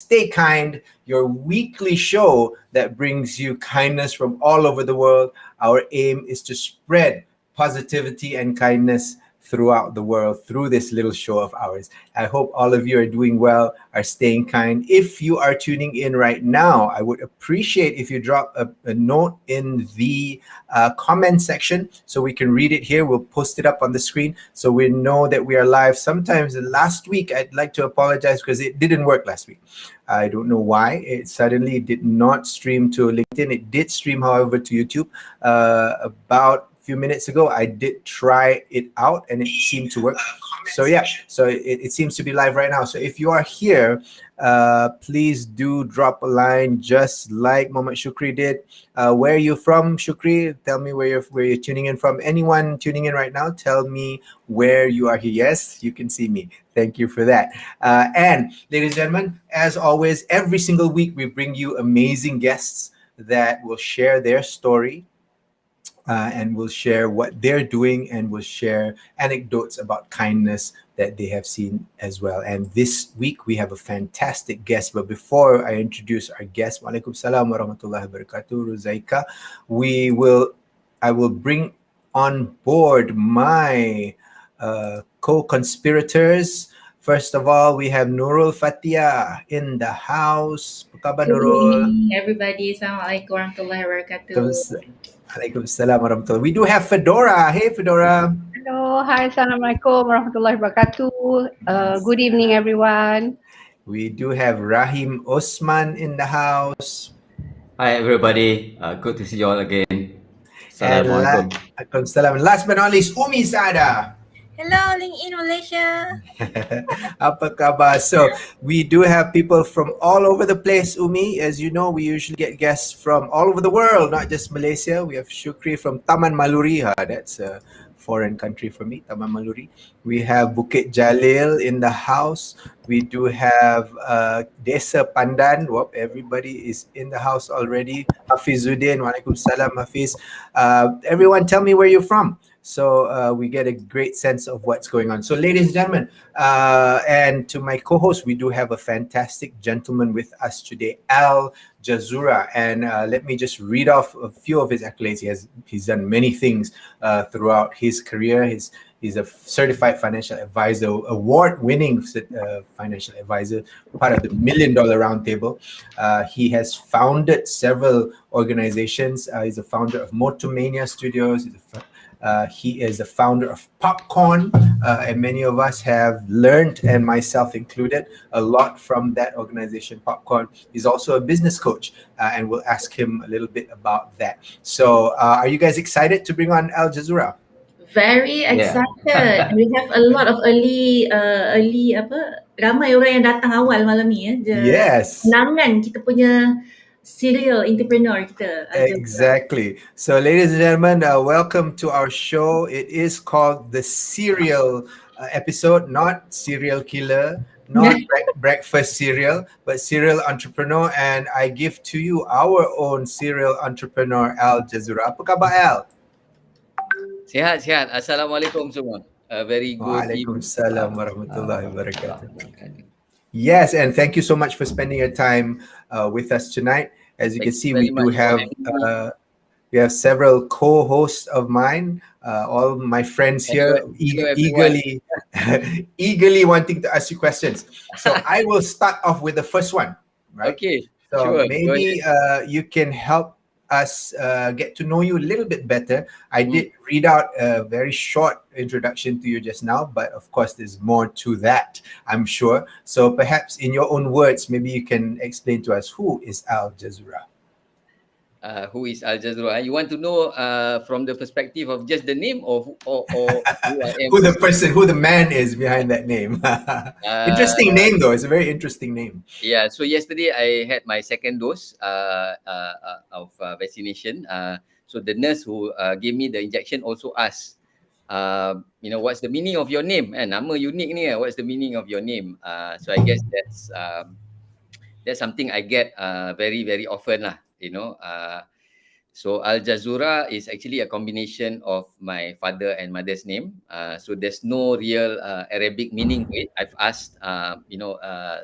Stay Kind, your weekly show that brings you kindness from all over the world. Our aim is to spread positivity and kindness throughout the world through this little show of ours. I hope all of you are doing well, are staying kind. If you are tuning in right now, I would appreciate if you drop a note in the comment section so we can read it here. We'll post it up on the screen so we know that we are live. Sometimes last week, I'd like to apologize because it didn't work last week. I don't know why. It suddenly did not stream to LinkedIn. It did stream, however, to YouTube about few minutes ago. I did try it out and it seemed to work. So yeah, so it seems to be live right now. So if you are here, please do drop a line just like Muhammad Shukri did. Where are you from, Shukri? Tell me where you're tuning in from. Anyone tuning in right now, tell me where you are here. Yes, you can see me. Thank you for that. And ladies and gentlemen, as always, every single week we bring you amazing guests that will share their story, and will share what they're doing, and will share anecdotes about kindness that they have seen as well. And this week we have a fantastic guest. But before I introduce our guest, Walaikum salam wa rahmatullahi wa barakatuh, Ruzaika, I will bring on board my co-conspirators. First of all, we have Nurul Fathiyah in the house. Apa khabar, Good Nurul? evening, everybody. Assalamualaikum warahmatullahi wabarakatuh. Waalaikumsalam warahmatullahi. We do have Fedora. Hey, Fedora. Hello, hi, Assalamualaikum warahmatullahi wabarakatuh. Good evening, everyone. We do have Rahim Osman in the house. Hi, everybody. Good to see you all again. Assalamualaikum. And last but not least, Ummi Sada. Hello, LinkedIn Malaysia. Apa khabar? So we do have people from all over the place, Ummi. As you know, we usually get guests from all over the world, not just Malaysia. We have Shukri from Taman Maluri. That's a foreign country for me, Taman Maluri. We have Bukit Jalil in the house. We do have Desa Pandan. Whoop, everybody is in the house already. Hafizuddin, Walaikum salam, Hafiz. Everyone, tell me where you're from, so we get a great sense of what's going on. So ladies and gentlemen, and to my co-host, we do have a fantastic gentleman with us today, Al Jazzura. And let me just read off a few of his accolades. He's done many things throughout his career. He's a certified financial advisor, award-winning financial advisor, part of the $1 Million Roundtable. He has founded several organizations. He's a founder of Motomania Studios. He is the founder of Popcorn, and many of us have learned, and myself included, a lot from that organization, Popcorn. He's also a business coach, and we'll ask him a little bit about that. So are you guys excited to bring on Al Jazzura? Very excited. We have a lot of early ramai orang yang datang awal malam ni ya. Yes. Kenangan kita punya serial entrepreneur kita. Exactly. So ladies and gentlemen, welcome to our show. It is called the Serial episode, not serial killer, not breakfast cereal, but serial entrepreneur. And I give to you our own serial entrepreneur, Al Jazzura. Apa khabar, Al? Sihat. Assalamualaikum semua. Very good evening. Waalaikumsalam warahmatullahi wabarakatuh. Yes, and thank you so much for spending your time with us tonight. As you can see, we do have several co-hosts of mine, all my friends here, eagerly wanting to ask you questions. So I will start off with the first one, right? Okay. So sure. maybe you can help us get to know you a little bit better. I did read out a very short introduction to you just now, but of course there's more to that, I'm sure. So perhaps in your own words, maybe you can explain to us, who is Al Jazzura? Who is Al Jazzura? You want to know from the perspective of just the name, or who I am? Who the man is behind that name? Interesting name though. It's a very interesting name. Yeah. So yesterday I had my second dose of vaccination. So the nurse who gave me the injection also asked, what's the meaning of your name? Nama unique ni. What's the meaning of your name? So I guess that's something I get very, very often lah. So Al Jazzura is actually a combination of my father and mother's name. So there's no real Arabic meaning to it. I've asked,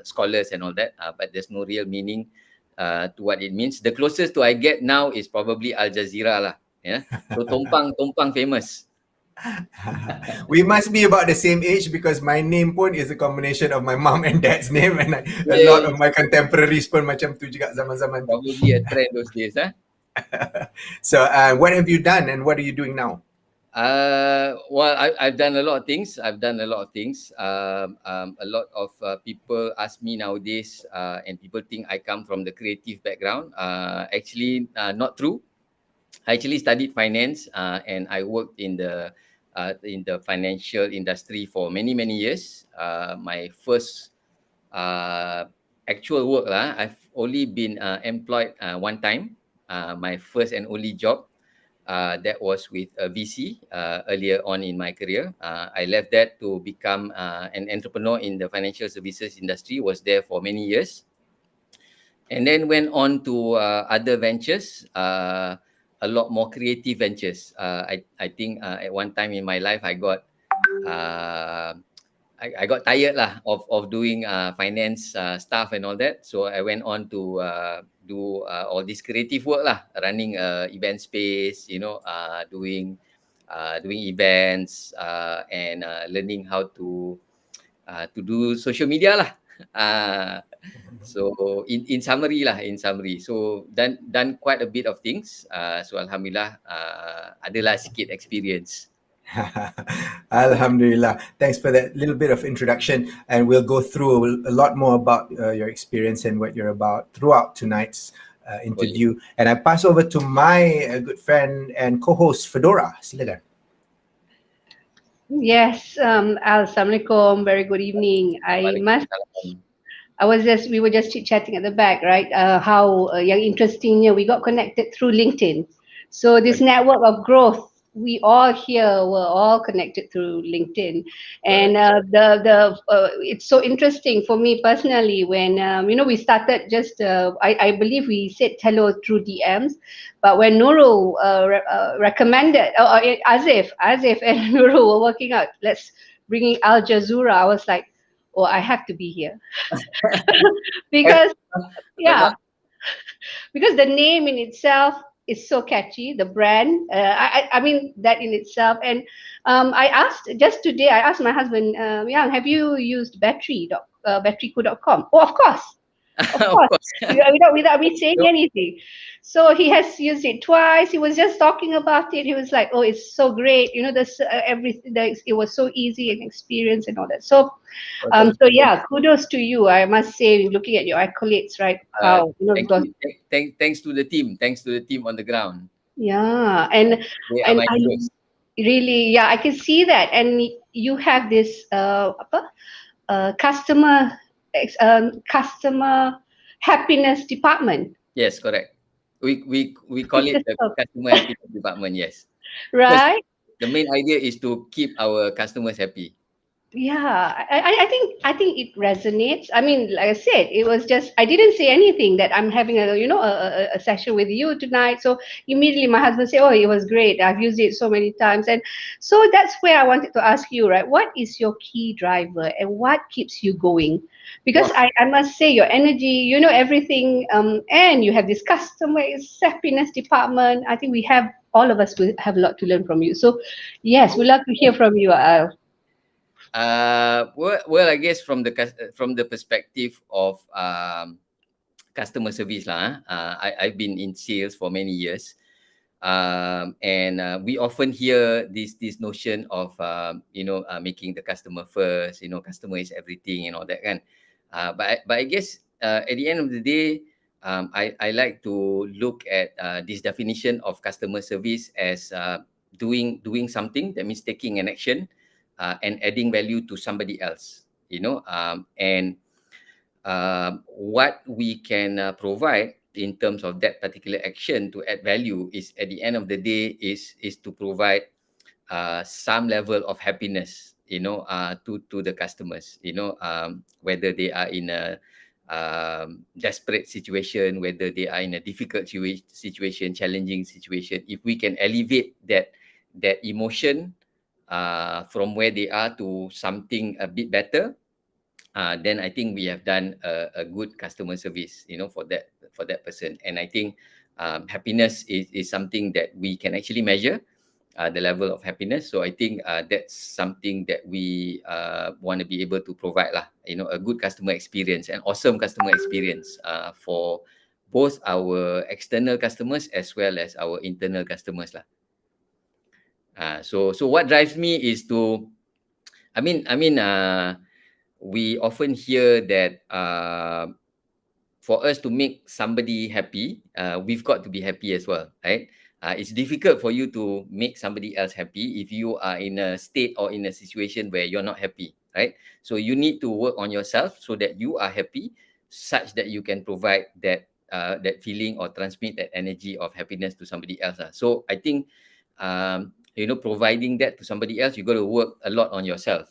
scholars and all that, but there's no real meaning to what it means. The closest to I get now is probably Al Jazeera lah. Yeah. So Tumpang famous. We must be about the same age because my name pun is a combination of my mom and dad's name, and a lot of my contemporaries pun macam tu juga zaman-zaman tu. Probably a trend those days, huh? So, what have you done and what are you doing now? Well, I've done a lot of things. A lot of people ask me nowadays, and people think I come from the creative background. Actually, not true. I actually studied finance, and I worked in the financial industry for many years. My first actual work lah, I've only been employed one time. My first and only job, that was with a VC earlier on in my career. I left that to become an entrepreneur in the financial services industry. Was there for many years, and then went on to other ventures, a lot more creative ventures. I think at one time in my life I got I got tired lah of doing finance stuff and all that. So I went on to do all this creative work lah, running event space, doing events, and learning how to do social media lah. So in summary, so done quite a bit of things. So alhamdulillah, adalah sikit experience. Alhamdulillah. Thanks for that little bit of introduction, and we'll go through a lot more about your experience and what you're about throughout tonight's interview. And I pass over to my good friend and co-host Fedora. Silakan. Yes, Assalamualaikum. Very good evening. We were just chit-chatting at the back, right? How yang interestingnya we got connected through LinkedIn. So this network of growth, we all here were all connected through LinkedIn, and it's so interesting for me personally when we started just I believe we said hello through DMs, but when Nurul recommended Azif and Nurul were working out, let's bring in Al Jazzura, I was like, oh, I have to be here because because the name in itself is so catchy, the brand. I mean that in itself. And I asked just today. I asked my husband, Yang, have you used batteryco.com? Oh, of course, without me saying anything. So he has used it twice. He was just talking about it. He was like, "Oh, it's so great! Everything. It was so easy and experience and all that." So, so yeah, kudos to you. I must say, looking at your accolades, right? How Thanks to the team. Thanks to the team on the ground. Yeah, and I really, I can see that. And you have this customer happiness department. Yes, correct. We call it the customer happiness department. Yes, right. Because the main idea is to keep our customers happy. Yeah, I think it resonates. I mean, like I said, it was just I didn't say anything that I'm having a session with you tonight. So immediately my husband said, "Oh, it was great. I've used it so many times." And so that's where I wanted to ask you, right? What is your key driver and what keeps you going? Because I must say your energy, everything, and you have this customer happiness department. I think all of us will have a lot to learn from you. So yes, we'd love to hear from you. Well, I guess from the perspective of customer service lah. I've been in sales for many years, and we often hear this notion of making the customer first. Customer is everything and all that kan. But I guess at the end of the day, I like to look at this definition of customer service as doing something. That means taking an action. And adding value to somebody else, and what we can provide in terms of that particular action to add value is at the end of the day is to provide some level of happiness, to the customers, whether they are in a desperate situation, whether they are in a difficult situation, challenging situation, if we can elevate that emotion from where they are to something a bit better, then I think we have done a good customer service, for that person. And I think happiness is something that we can actually measure, the level of happiness. So I think that's something that we want to be able to provide lah, a good customer experience, an awesome customer experience for both our external customers as well as our internal customers lah. So what drives me is to, we often hear that for us to make somebody happy, we've got to be happy as well, right? It's difficult for you to make somebody else happy if you are in a state or in a situation where you're not happy, right? So you need to work on yourself so that you are happy, such that you can provide that feeling or transmit that energy of happiness to somebody else. So I think, providing that to somebody else, you got to work a lot on yourself,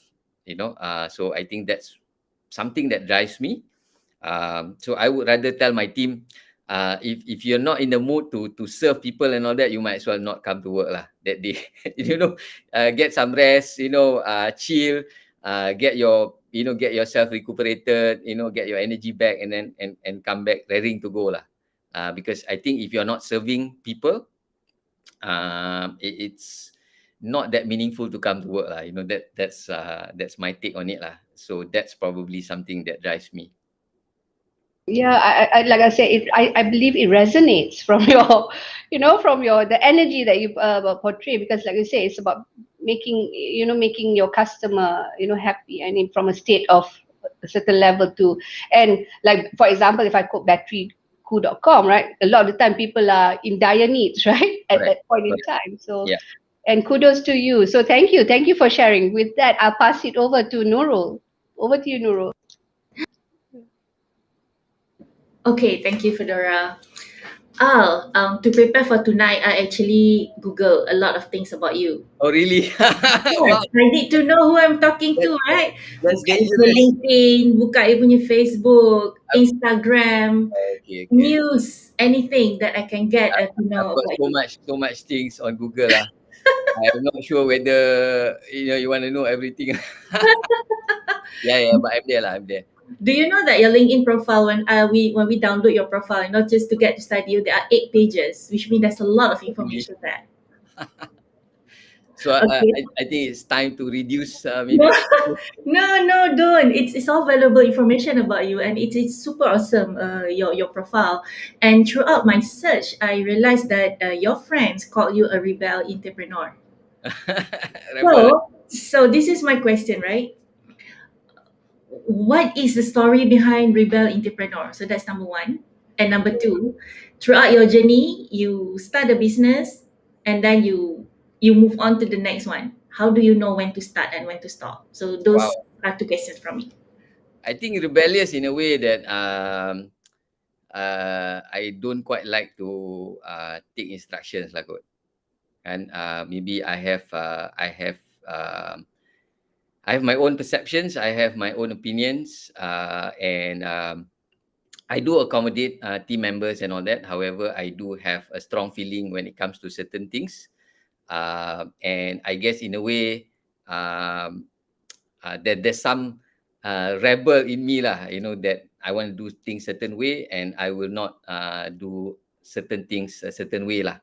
so I think that's something that drives me. So I would rather tell my team, if you're not in the mood to serve people and all that, you might as well not come to work lah that day. Get some rest, chill, get yourself recuperated, get your energy back, and then and come back raring to go lah. Because I think if you're not serving people, it's not that meaningful to come to work lah. That's my take on it lah. So that's probably something that drives me. Yeah, I like I said, I believe it resonates from your, the energy that you portray, because like you say, it's about making your customer, happy, and from a state of a certain level to, and like, for example, if I quote batteryku.com, right? A lot of the time people are in dire needs, right? At that point in time. So, yeah. And kudos to you. So thank you for sharing. With that, I'll pass it over to Nurul. Over to you, Nurul. Okay, thank you, Fedora. To prepare for tonight, I actually Google a lot of things about you. Oh, really? Wow. I need to know who I'm talking to, right? That's Buka dangerous. LinkedIn, buka you punya Facebook, Instagram, Okay. news, anything that I can get to know I've got about so much things on Google lah. I'm not sure whether you want to know everything. Yeah, but I'm there. Do you know that your LinkedIn profile, when we download your profile, not just to get to study you, there are 8 pages, which means there's a lot of information there. So Okay. I think it's time to reduce maybe. No, don't. It's all valuable information about you, and it's super awesome. Your profile, and throughout my search, I realized that your friends called you a rebel entrepreneur. So this is my question, right? What is the story behind rebel entrepreneur? So that's number one. And number two, throughout your journey, you start a business, and then you move on to the next one. How do you know when to start and when to stop? So those are 2 questions from me. I think rebellious in a way that I don't quite like to take instructions lah kot. And maybe I have my own perceptions, I have my own opinions, and I do accommodate team members and all that. However, I do have a strong feeling when it comes to certain things. And I guess in a way, there's some rebel in me lah, that I want to do things certain way, and I will not do certain things a certain way lah.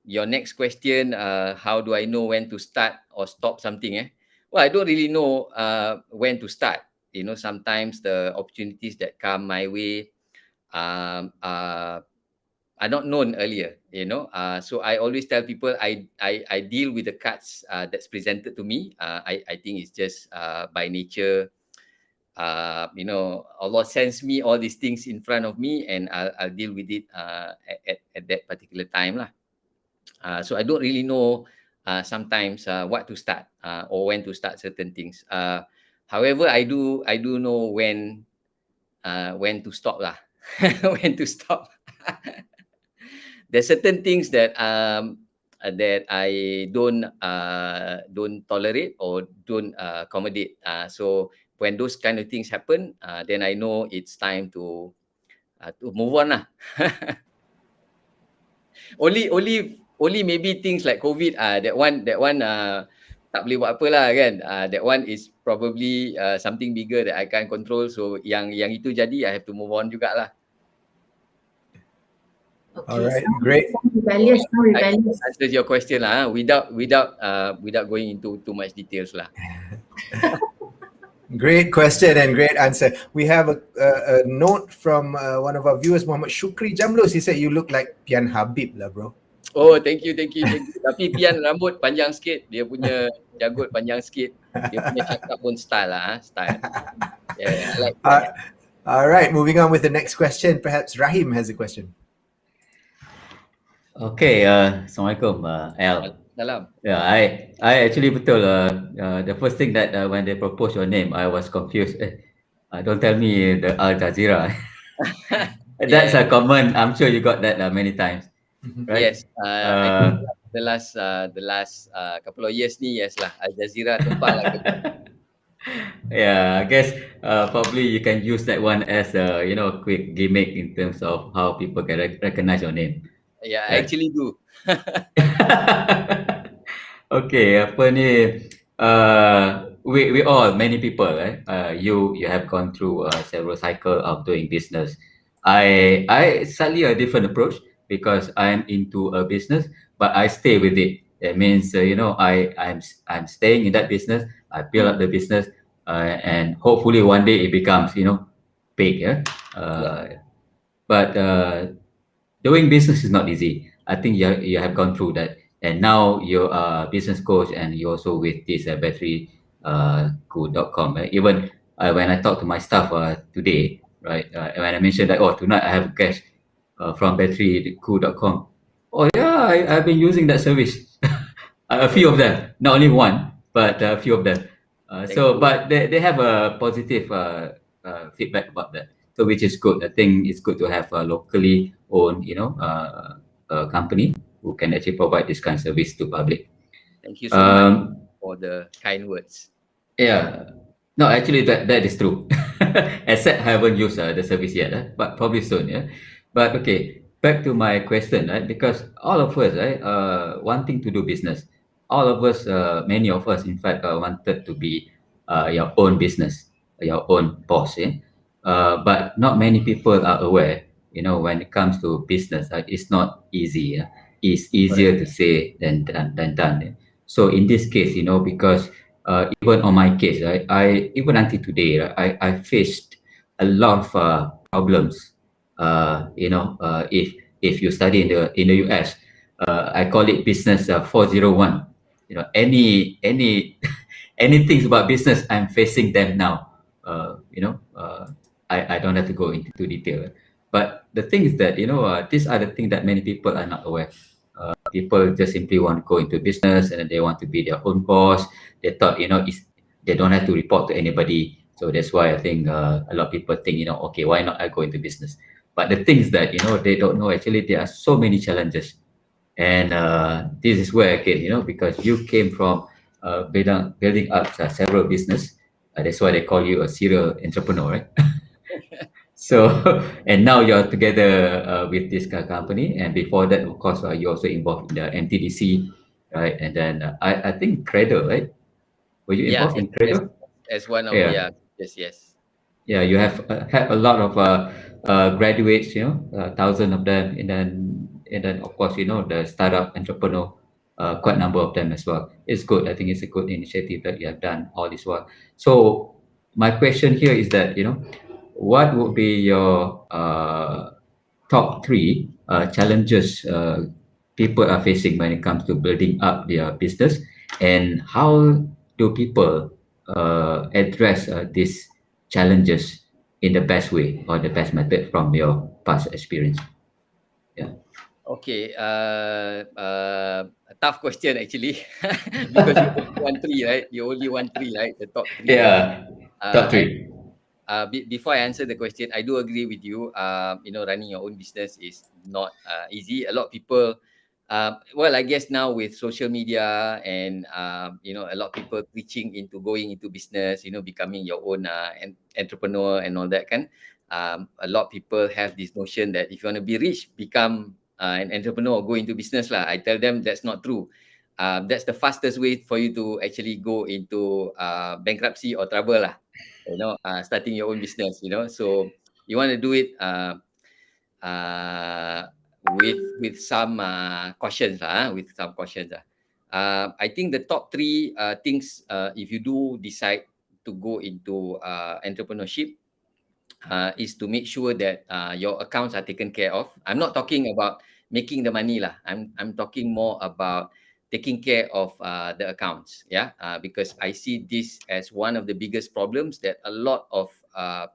Your next question, how do I know when to start or stop something? Well, I don't really know when to start. Sometimes the opportunities that come my way are not known earlier. So I always tell people I deal with the cards that's presented to me. I think it's just by nature. Allah sends me all these things in front of me, and I'll deal with it at that particular time lah. So I don't really know sometimes what to start or when to start certain things. However, I do know when to stop lah. When to stop. There's certain things that I don't tolerate or don't accommodate. So when those kind of things happen, then I know it's time to move on lah. only maybe things like COVID, that one tak boleh buat apa lah kan. That one is probably something bigger that I can't control. So yang itu jadi, I have to move on jugalah. Okay, All right, great. Rebellious, I answers your question lah, without going into too much details lah. Great question and great answer. We have a note from one of our viewers, Muhammad Shukri Jamlus. He said you look like Pian Habib lah, bro. Oh, thank you. Tapi Pian rambut panjang sikit, dia punya janggut panjang sikit, dia punya cakap pun style lah, style. Yeah, I like that. All right, moving on with the next question. Perhaps Rahim has a question. Okay, Assalamualaikum, Al. Salam. Yeah, I actually betul. The first thing that when they proposed your name, I was confused. Don't tell me the Al Jazeera. That's a common. I'm sure you got that many times, right? Yes. I think the last couple of years ni, yes lah, Al Jazeera tumpah lah. Yeah, I guess probably you can use that one as a quick gimmick in terms of how people can recognize your name. Yeah, I actually do. Okay, apa ni? We all, many people, you have gone through several cycle of doing business. I slightly a different approach because I'm into a business, but I stay with it. It means I'm staying in that business. I build up the business, and hopefully one day it becomes big. But doing business is not easy. I think you have gone through that, and now you're a business coach, and you also with this batterycool.com. Even when I talk to my staff today, right, when I mentioned that tonight I have cash from batterycool.com. Oh yeah, I've been using that service. A few of them, not only one, but a few of them. But they have a positive feedback about that. So which is good. I think it's good to have a locally owned, a company who can actually provide this kind of service to public. Thank you so much for the kind words. Yeah. No, actually that is true. Except I haven't used the service yet, but probably soon. Yeah. But okay, back to my question, right? Because all of us, right, wanting to do business, all of us, many of us, in fact, wanted to be your own business, your own boss. Yeah? But not many people are aware, when it comes to business, it's not easy. Yeah? It's easier to say than done. Yeah? So in this case, because even on my case, right, even until today, right, I faced a lot of problems. If you study in the US, I call it business 401. Any things about business, I'm facing them now. I don't have to go into detail, but the thing is that these are the things that many people are not aware. People just simply want to go into business and they want to be their own boss. They thought they don't have to report to anybody. So that's why I think a lot of people think okay, why not I go into business? But the thing is that they don't know actually there are so many challenges, and this is where again because you came from building up several business. That's why they call you a serial entrepreneur, right? So, and now you're together with this company, and before that, of course, you're also involved in the MTDC, right? And then I think Cradle, right? Were you involved in Cradle? As one of yes. Yeah, you have had a lot of graduates, thousands of them, and then of course the startup entrepreneur, quite a number of them as well. It's good. I think it's a good initiative that you have done all this work. So my question here is that what would be your top three challenges people are facing when it comes to building up their business, and how do people address these challenges in the best way or the best method from your past experience? Yeah. Okay, a tough question actually, because you only want three, right? You only want three, right? The top three. Yeah, top three. Before I answer the question, I do agree with you. Running your own business is not easy. A lot of people Well, I guess now with social media and a lot of people preaching into going into business, becoming your own entrepreneur and all that kan. A lot of people have this notion that if you want to be rich, become an entrepreneur or go into business lah. I tell them that's not true. That's the fastest way for you to actually go into bankruptcy or trouble lah. Starting your own business. So you want to do it. With some cautions lah, with some cautions lah. I think the top three things if you do decide to go into entrepreneurship is to make sure that your accounts are taken care of. I'm not talking about making the money lah. I'm talking more about taking care of the accounts. Yeah, because I see this as one of the biggest problems that a lot of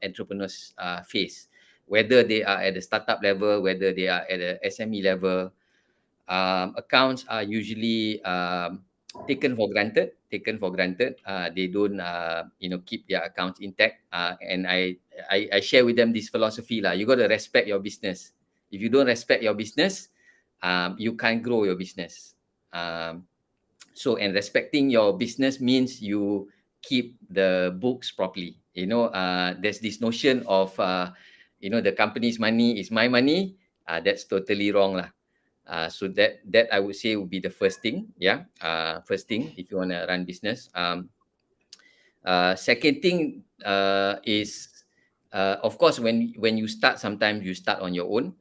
entrepreneurs face. Whether they are at the startup level, whether they are at the SME level, accounts are usually taken for granted. They don't, keep their accounts intact. And I share with them this philosophy lah. You got to respect your business. If you don't respect your business, you can't grow your business. And respecting your business means you keep the books properly. There's this notion of the company's money is my money. That's totally wrong lah. So that I would say would be the first thing. Yeah. First thing if you want to run business. Second thing is of course when you start, sometimes you start on your own.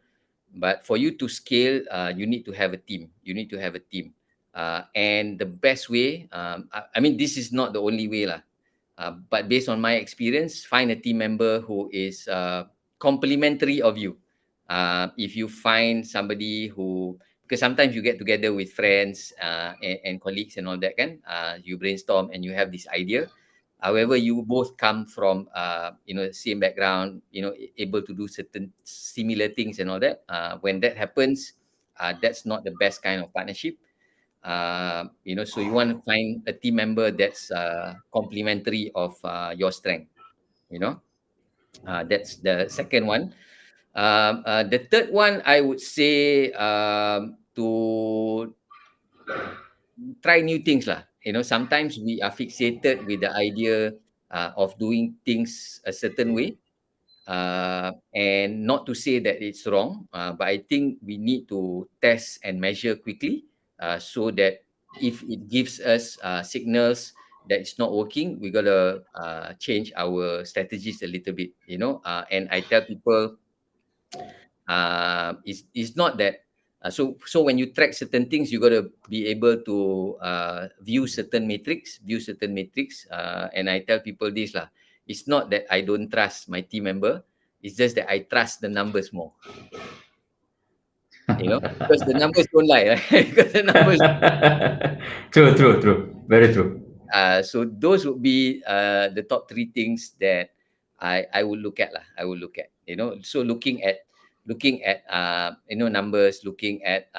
But for you to scale, you need to have a team. And the best way, I mean, this is not the only way lah. But based on my experience, find a team member who is complementary of you. If you find somebody who, because sometimes you get together with friends and colleagues and all that kan, you brainstorm and you have this idea. However, you both come from same background, able to do certain similar things and all that. When that happens, that's not the best kind of partnership. So you want to find a team member that's complementary of your strength. That's the second one. The third one, I would say to try new things lah. Sometimes we are fixated with the idea of doing things a certain way, and not to say that it's wrong, but I think we need to test and measure quickly so that if it gives us signals that it's not working, we gotta change our strategies a little bit. And I tell people it's not that so when you track certain things, you got to be able to view certain metrics, and I tell people this lah. It's not that I don't trust my team member, it's just that I trust the numbers more. Because the numbers don't lie, right? Because the numbers True, very true. So those would be the top three things that I would look at lah. So looking at numbers, looking at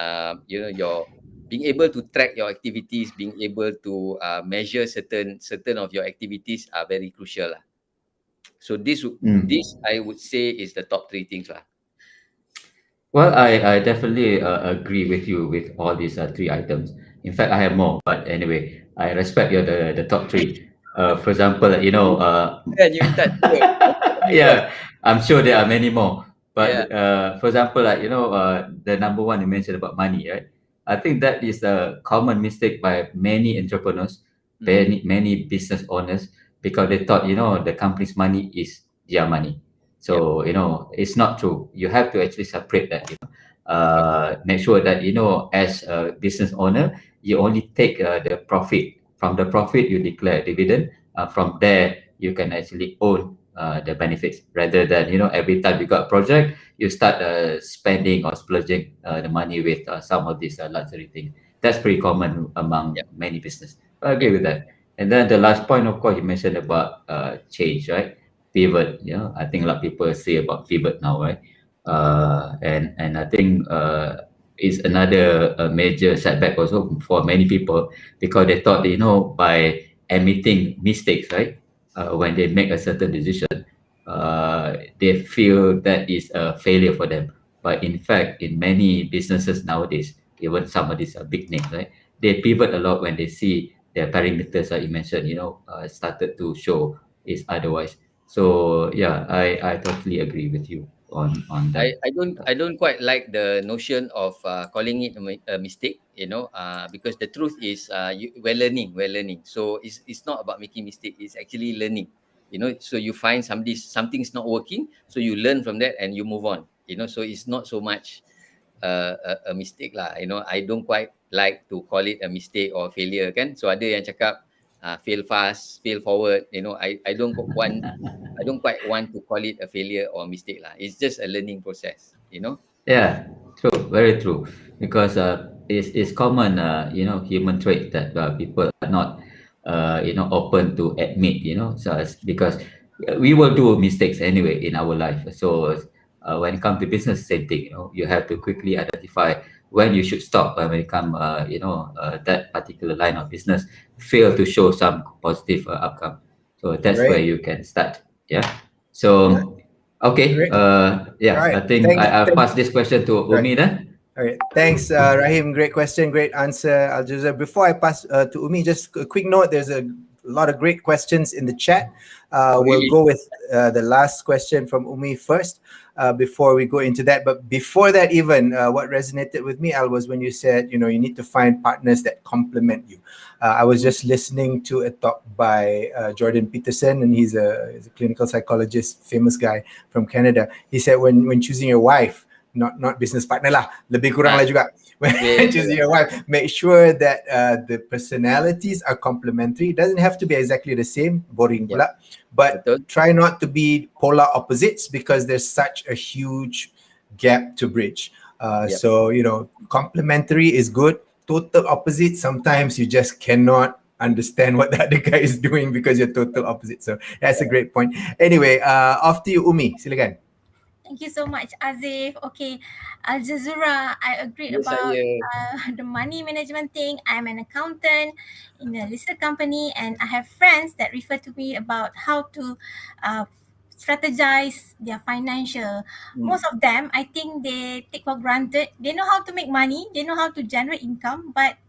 your being able to track your activities, being able to measure certain of your activities are very crucial lah. So this I would say is the top three things lah. Well, I definitely agree with you with all these three items. In fact, I have more, but anyway, I respect the top three. For example, Yeah, you start. yeah, I'm sure there are many more. But for example, the number one you mentioned about money, right? I think that is a common mistake by many entrepreneurs, many business owners, because they thought, the company's money is their money. So, it's not true. You have to actually separate that, make sure that, as a business owner, you only take the profit. From the profit, you declare dividend. From there, you can actually own the benefits, rather than every time you got a project you start spending or splurging the money with some of these luxury things. That's pretty common among many business. I agree with that. And then the last point, of course, you mentioned about change, right? Pivot. I think a lot of people say about pivot now, right? And I think it's another major setback also for many people, because they thought by admitting mistakes, right? When they make a certain decision, they feel that is a failure for them. But in fact, in many businesses nowadays, even some of these big names, right? They pivot a lot when they see their parameters, like you mentioned, started to show is otherwise. So yeah, I totally agree with you on that. I don't quite like the notion of calling it a mistake, because the truth is we're learning. So it's not about making mistake, it's actually learning. So you find something's not working, so you learn from that and you move on. So it's not so much a mistake lah. I don't quite like to call it a mistake or failure kan. So ada yang cakap fail fast, fail forward. I don't quite want to call it a failure or a mistake lah. It's just a learning process. Yeah, true, very true. Because it's common, human trait that people are not, open to admit. Because we will do mistakes anyway in our life. So when it comes to business, same thing. You have to quickly identify when you should stop. When it comes, that particular line of business fail to show some positive outcome. So that's where Right. you can start. Yeah. So. Okay. Great. Yeah. All right. I think I'll pass this question to Right. Ummi then. All right. Thanks, Rahim. Great question. Great answer, Al Jazzura. Before I pass to Ummi, just a quick note. There's a lot of great questions in the chat. We'll Really? go with the last question from Ummi first before we go into that. But before that, even what resonated with me, Al, was when you said, you need to find partners that complement you. I was just listening to a talk by Jordan Peterson, and he's a clinical psychologist, famous guy from Canada. He said when choosing your wife, not business partner lah, lebih kurang lah juga. When choosing your wife, make sure that the personalities are complementary. It doesn't have to be exactly the same, boring pula, but Betul. try not to be polar opposites because there's such a huge gap to bridge. So, complementary is good. Total opposite, sometimes you just cannot understand what the other guy is doing because you're total opposite. So that's a great point. Anyway, off to you, Ummi. Silakan. Thank you so much, Azif. Okay, Al Jazzura, I agreed Yes, about saya. the money management thing. I'm an accountant in a listed company, and I have friends that refer to me about how to strategize their financial. Most of them, I think they take for granted. They know how to make money, they know how to generate income, but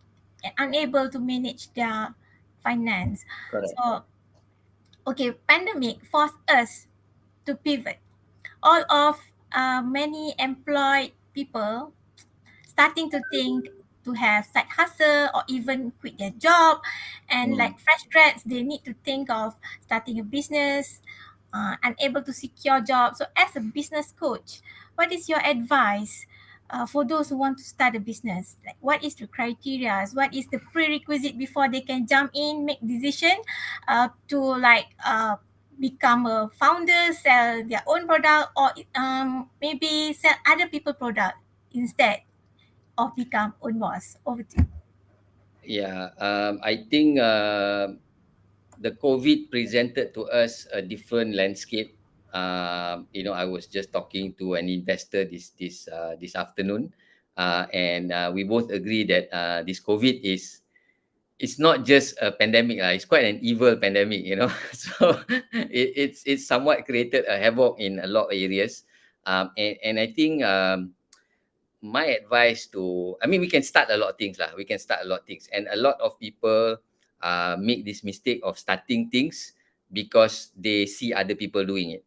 unable to manage their finance. Correct. So, okay, pandemic forced us to pivot. All of many employed people starting to think to have side hustle or even quit their job, and like fresh grads, they need to think of starting a business, unable to secure job. So as a business coach, what is your advice for those who want to start a business? Like, what is the criteria? What is the prerequisite before they can jump in, make decision to become a founder, sell their own product, or maybe sell other people product instead of become own boss? Over to you. Yeah, I think the COVID presented to us a different landscape. I was just talking to an investor this afternoon, and we both agree that this COVID it's not just a pandemic. It's quite an evil pandemic. So it's somewhat created a havoc in a lot of areas. And I think my advice we can start a lot of things lah. We can start a lot of things, and a lot of people make this mistake of starting things because they see other people doing it.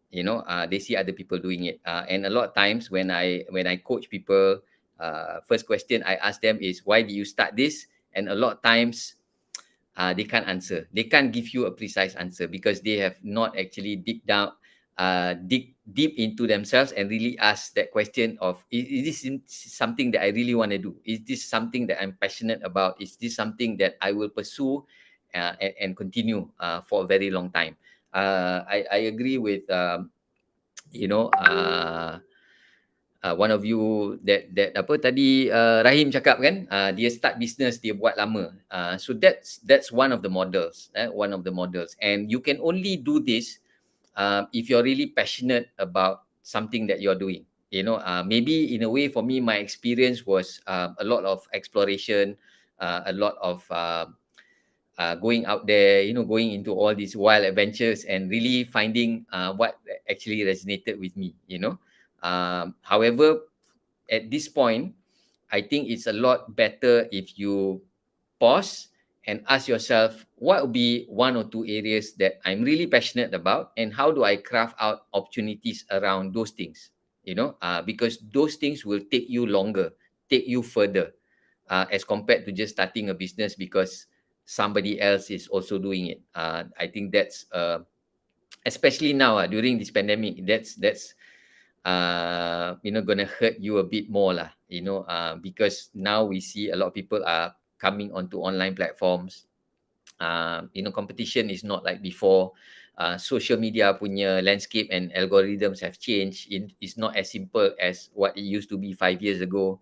They see other people doing it, and a lot of times when I coach people, first question I ask them is, why do you start this? And a lot of times they can't answer. They can't give you a precise answer because they have not actually dig deep into themselves and really ask that question of, is this something that I really want to do? Is this something that I'm passionate about? Is this something that I will pursue and continue for a very long time? I agree with one of you that apa tadi Rahim cakap kan, dia start business, dia buat lama. So that's one of the models, and you can only do this if you're really passionate about something that you're doing. Maybe in a way, for me, my experience was a lot of exploration, a lot of going out there, going into all these wild adventures and really finding what actually resonated with me. However, at this point, I think it's a lot better if you pause and ask yourself, what would be one or two areas that I'm really passionate about, and how do I craft out opportunities around those things? Because those things will take you longer, take you further, as compared to just starting a business because somebody else is also doing it. I think that's especially now during this pandemic, that's gonna hurt you a bit more lah, because now we see a lot of people are coming onto online platforms. Competition is not like before. Social media punya landscape and algorithms have changed. It's not as simple as what it used to be 5 years ago.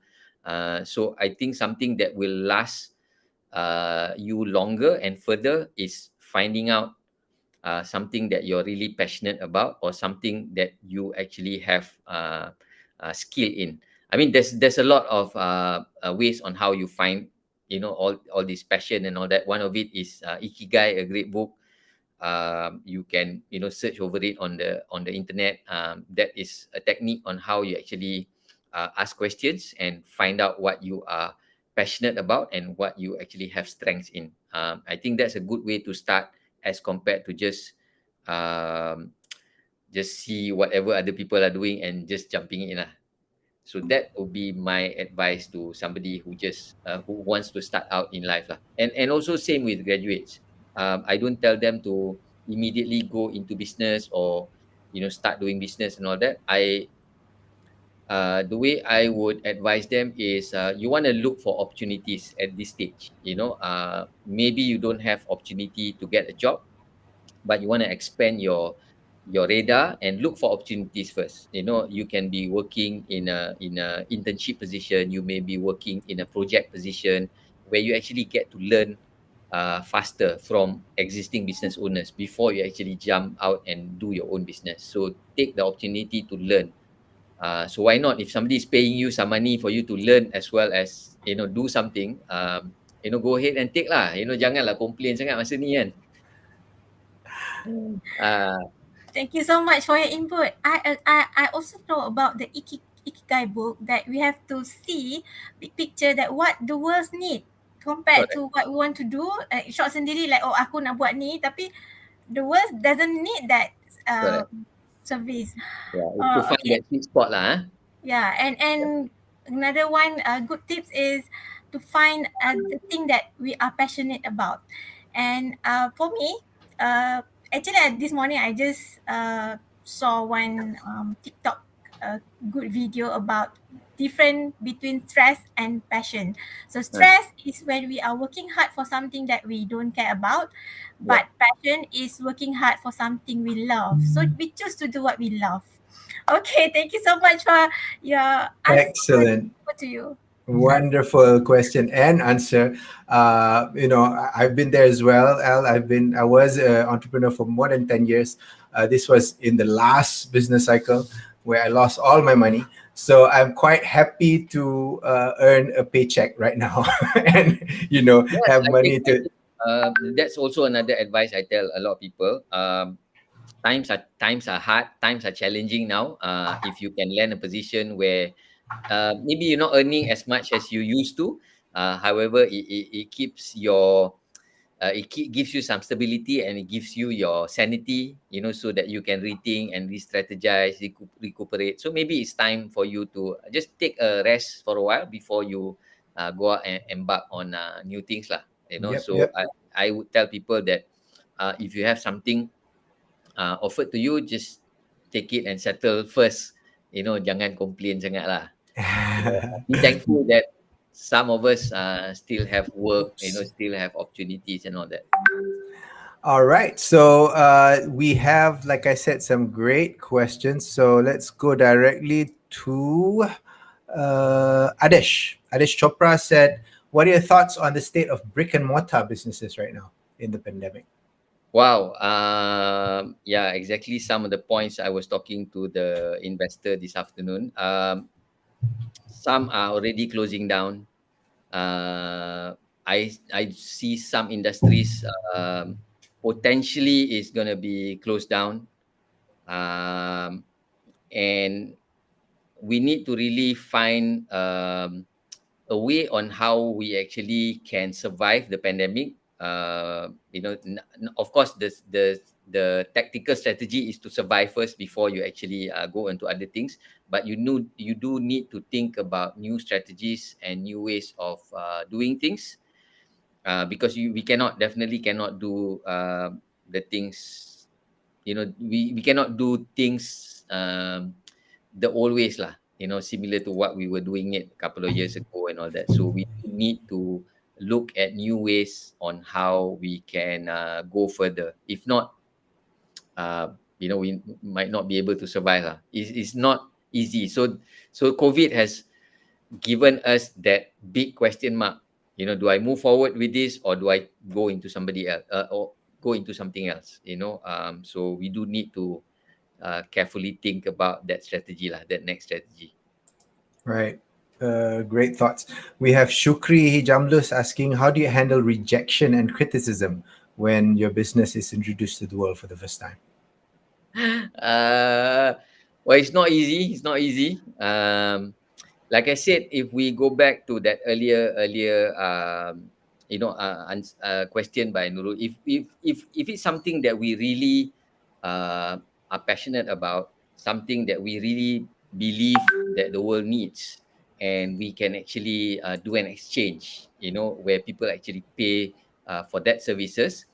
So I think something that will last you longer and further is finding out something that you're really passionate about, or something that you actually have skill in. I mean, there's a lot of ways on how you find all this passion and all that. One of it is Ikigai, a great book. You can search over it on the internet. That is a technique on how you actually ask questions and find out what you are passionate about and what you actually have strengths in. I think that's a good way to start, as compared to just see whatever other people are doing and just jumping in. So that would be my advice to somebody who wants to start out in life lah. And also same with graduates. I don't tell them to immediately go into business, or start doing business and all that. The way I would advise them is, you want to look for opportunities at this stage. Maybe you don't have opportunity to get a job, but you want to expand your radar and look for opportunities first. You can be working in a internship position. You may be working in a project position where you actually get to learn faster from existing business owners before you actually jump out and do your own business. So take the opportunity to learn. So why not, if somebody is paying you some money for you to learn as well as do something, go ahead and take lah. Janganlah complain sangat masa ni kan. Thank you so much for your input. I also know about the Ikigai book, that we have to see the picture that what the world need compared to what we want to do. Short sendiri like, oh aku nak buat ni, tapi the world doesn't need that service. Yeah, to find that sweet spot lah. Yeah, and another one good tips is to find the thing that we are passionate about. And for me, actually this morning I just saw one TikTok good video about different between stress and passion. So stress is when we are working hard for something that we don't care about, but passion is working hard for something we love. So we choose to do what we love. Okay, thank you so much for your answer. Excellent. Over to you. Wonderful question and answer. I've been there as well, Al. I was an entrepreneur for more than 10 years. This was in the last business cycle where I lost all my money. So I'm quite happy to earn a paycheck right now and, have money to. That's also another advice I tell a lot of people. Times are hard, times are challenging now. If you can land a position where maybe you're not earning as much as you used to, however, it keeps gives you some stability, and it gives you your sanity, so that you can rethink and re-strategize, recuperate. So maybe it's time for you to just take a rest for a while before you go out and embark on new things lah. I would tell people that if you have something offered to you, just take it and settle first. Jangan complain sangat lah. Be thankful that some of us still have work, still have opportunities and all that. All right. So we have, like I said, some great questions. So let's go directly to Adesh. Adesh Chopra said, what are your thoughts on the state of brick and mortar businesses right now in the pandemic? Wow. Yeah, exactly some of the points I was talking to the investor this afternoon. Some are already closing down. I see some industries potentially is going to be closed down. And we need to really find a way on how we actually can survive the pandemic. Of course, the tactical strategy is to survive first before you actually go into other things. But you do need to think about new strategies and new ways of doing things, because we definitely cannot do the things. We cannot do things the old ways lah. Similar to what we were doing it a couple of years ago and all that. So we need to look at new ways on how we can go further. If not, we might not be able to survive lah. It's not easy. So COVID has given us that big question mark. Do I move forward with this, or do I go into somebody else, or go into something else? So we do need to carefully think about that strategy lah, that next strategy. Right. Great thoughts. We have Shukri Jamlus asking, how do you handle rejection and criticism when your business is introduced to the world for the first time? Well, it's not easy. It's not easy. Like I said, if we go back to that earlier question by Nurul, if it's something that we really are passionate about, something that we really believe that the world needs, and we can actually do an exchange, where people actually pay for that services,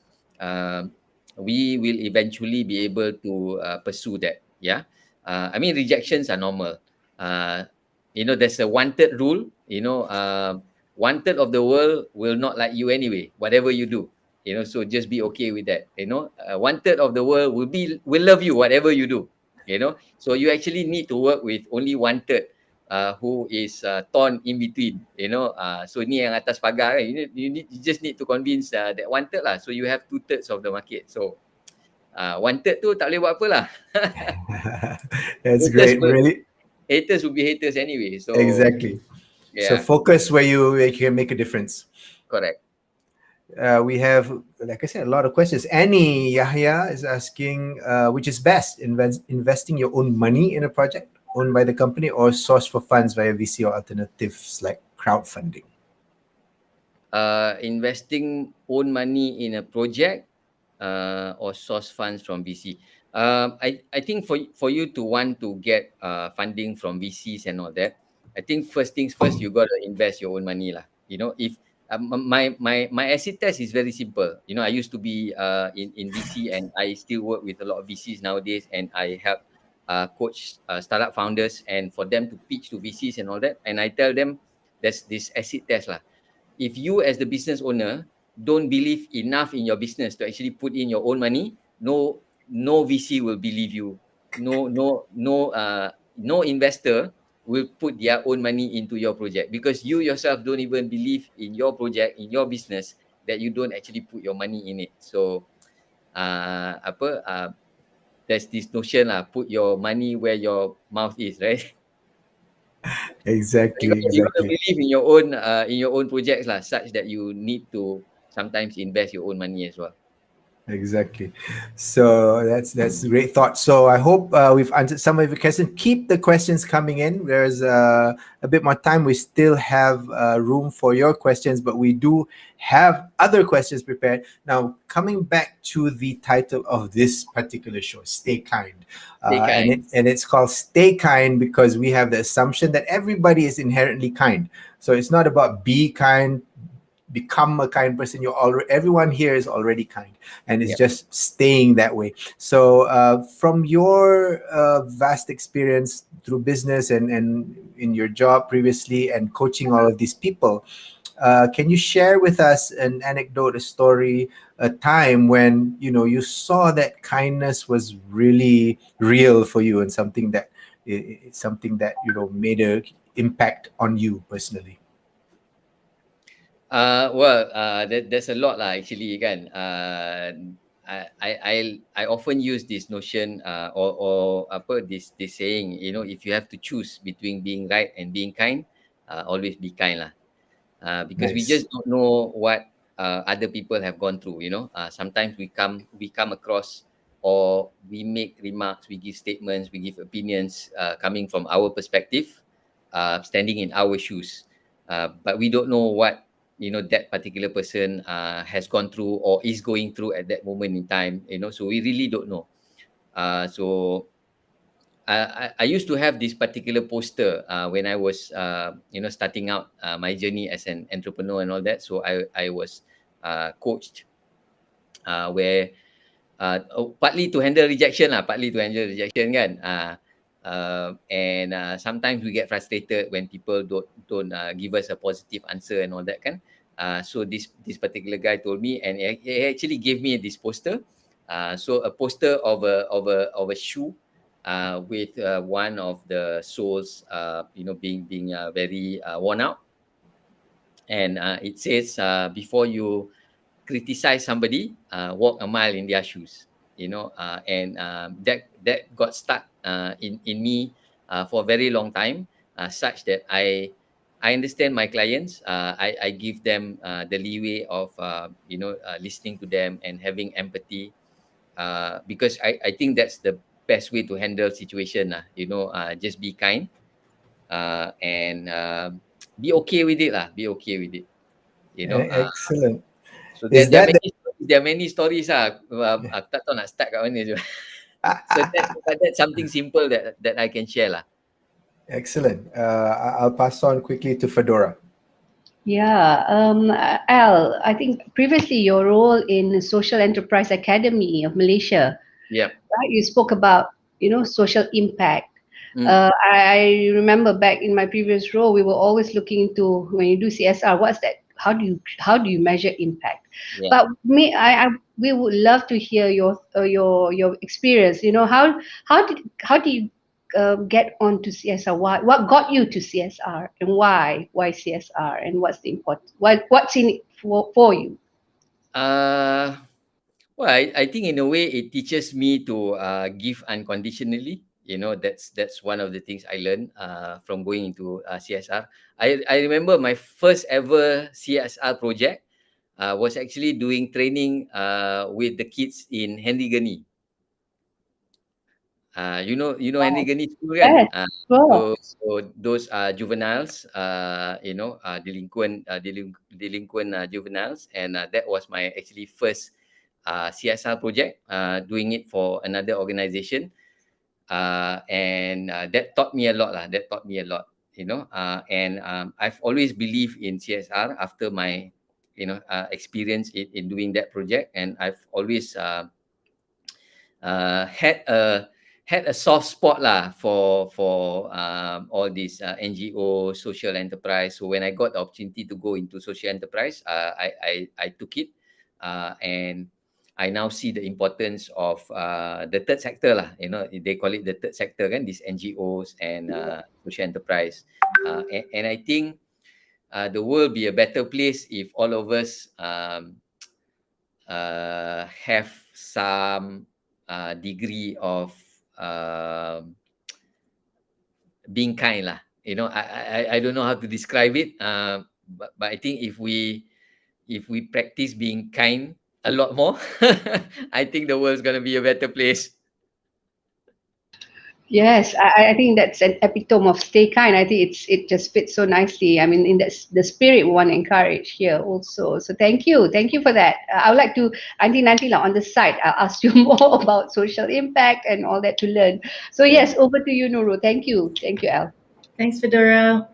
we will eventually be able to pursue that. Yeah. I mean, rejections are normal. There's a one-third rule. One-third of the world will not like you anyway, whatever you do. So just be okay with that. One-third of the world will love you, whatever you do. So you actually need to work with only one-third who is torn in between. So ni yang atas pagar kan. You just need to convince that one-third lah. So you have 2/3 of the market. So one-third tu tak boleh buat apa lah. That's great. Really. Haters will be haters anyway. So exactly. Yeah. So focus where you can make a difference. Correct. We have, like I said, a lot of questions. Annie Yahya is asking, which is best, investing your own money in a project owned by the company, or source for funds via VC or alternatives like crowdfunding? Investing own money in a project or source funds from VC. I think for you to want to get funding from VCs and all that, I think first things first, you got to invest your own money lah. If my acid test is very simple. I used to be in VC, and I still work with a lot of VCs nowadays, and I help coach startup founders, and for them to pitch to VCs and all that. And I tell them there's this acid test lah. If you as the business owner don't believe enough in your business to actually put in your own money, no VC will believe you. No investor will put their own money into your project, because you yourself don't even believe in your project, in your business, that you don't actually put your money in it. So there's this notion put your money where your mouth is, right? Exactly. You got to believe in your own projects lah, such that you need to sometimes invest your own money as well. Exactly. So that's great thought. So I hope we've answered some of your questions. Keep the questions coming in. There's a bit more time. We still have room for your questions, but we do have other questions prepared. Now, coming back to the title of this particular show, Stay Kind. Stay Kind. And it's called Stay Kind because we have the assumption that everybody is inherently kind. So it's not about be kind, become a kind person. Everyone here is already kind, and it's just staying that way. So from your vast experience through business and in your job previously and coaching all of these people, can you share with us an anecdote, a story, a time when you saw that kindness was really real for you, and something that made an impact on you personally? There's a lot lah actually kan. I often use this notion or this saying, if you have to choose between being right and being kind, always be kind lah. Because we just don't know what other people have gone through. Sometimes we come across, or we make remarks, we give statements, we give opinions coming from our perspective, standing in our shoes. but we don't know what that particular person has gone through or is going through at that moment in time. So we really don't know. So I used to have this particular poster when I was starting out my journey as an entrepreneur and all that. So I was coached where partly to handle rejection kan. And sometimes we get frustrated when people don't give us a positive answer and all that kan. So this particular guy told me, and he actually gave me this poster. So a poster of a shoe with one of the soles being very worn out, and it says before you criticize somebody, walk a mile in their shoes. And that got stuck in me for a very long time, such that I understand my clients. I give them the leeway of listening to them and having empathy, because I think that's the best way to handle situation. Just be kind, and be okay with it lah. Be okay with it. Excellent. So Is there that the, are many stories lah. Aku tak tahu nak start kat mana je. So that's something simple that I can share lah. excellent? I'll pass on quickly to Fedora. Yeah, Al, I think previously your role in Social Enterprise Academy of Malaysia, Yeah. right? You spoke about, social impact. I remember back in my previous role, we were always looking into, when you do CSR, what's that? How do you measure impact? Yeah. But we would love to hear your experience. How did you get onto CSR? What got you to CSR, and why CSR, and what's the important? What's in it for you? Well, I think in a way it teaches me to give unconditionally. That's one of the things I learned from going into CSR. I remember my first ever CSR project was actually doing training with the kids in Henry Gani. Henry Gani school kan? Yes, sure. So those juveniles, delinquent juveniles, and that was my actually first CSR project, doing it for another organization, and that taught me a lot lah. And I've always believed in CSR after my experience in doing that project, and I've always had a soft spot lah for all these NGO social enterprise. So when I got the opportunity to go into social enterprise, I took it, and I now see the importance of the third sector lah. They call it the third sector kan, these NGOs and social enterprise, and I think the world be a better place if all of us have some degree of being kind lah. I don't know how to describe it, but I think if we practice being kind a lot more, I think the world's gonna be a better place. Yes, I think that's an epitome of stay kind. I think it just fits so nicely. I mean, in the spirit we want to encourage here also. So thank you for that. I would like to, Auntie Nantila, on the side, I'll ask you more about social impact and all that to learn. So yes, over to you, Nurul. Thank you, Al. Thanks, Fedora.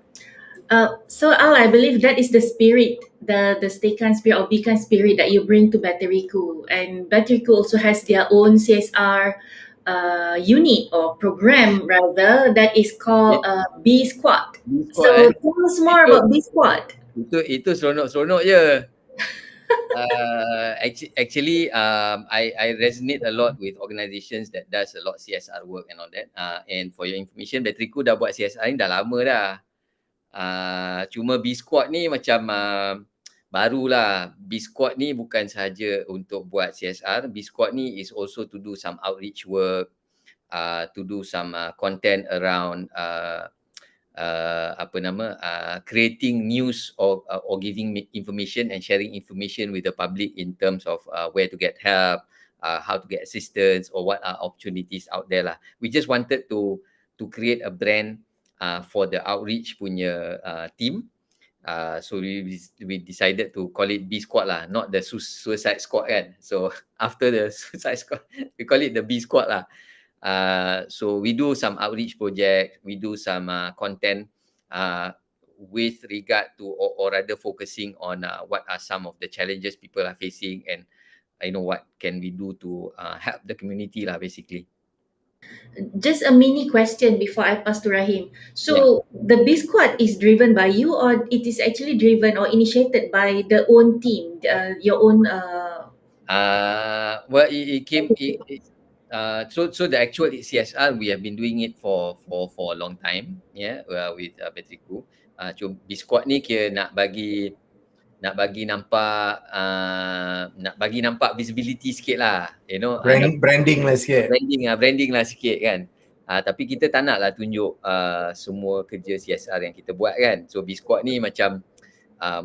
So Al, I believe that is the spirit, the stay kind spirit or be kind spirit that you bring to Bateriku. And Bateriku also has their own CSR unit or program rather that is called B Squad. So tell us more about B Squad. Itu seronok je. Actually, I resonate a lot with organisations that does a lot CSR work and all that. And for your information, Bateriku dah buat CSR ni dah lama dah. Cuma B Squad ni macam barulah. B Squad ni bukan sahaja untuk buat CSR. B Squad ni is also to do some outreach work, to do some content around creating news or giving information and sharing information with the public in terms of where to get help, how to get assistance, or what are opportunities out there lah. We just wanted to create a brand for the outreach punya team, So we decided to call it B Squad lah, not the suicide squad kan. So after the suicide squad, we call it the B Squad lah. So we do some outreach project, we do some content with regard to or rather focusing on what are some of the challenges people are facing, and what can we do to help the community lah, basically. Just a mini question before I pass to Rahim. So the B Squad is driven by you, or it is actually driven or initiated by the own team, your own? Well, it came. So the actual CSR, we have been doing it for a long time, with Patrick Gu. Cuma B Squad ni kira nak bagi nampak visibility sikit lah, Branding lah sikit. branding lah sikit kan. Tapi kita tak nak lah tunjuk semua kerja CSR yang kita buat kan. So B Squad ni macam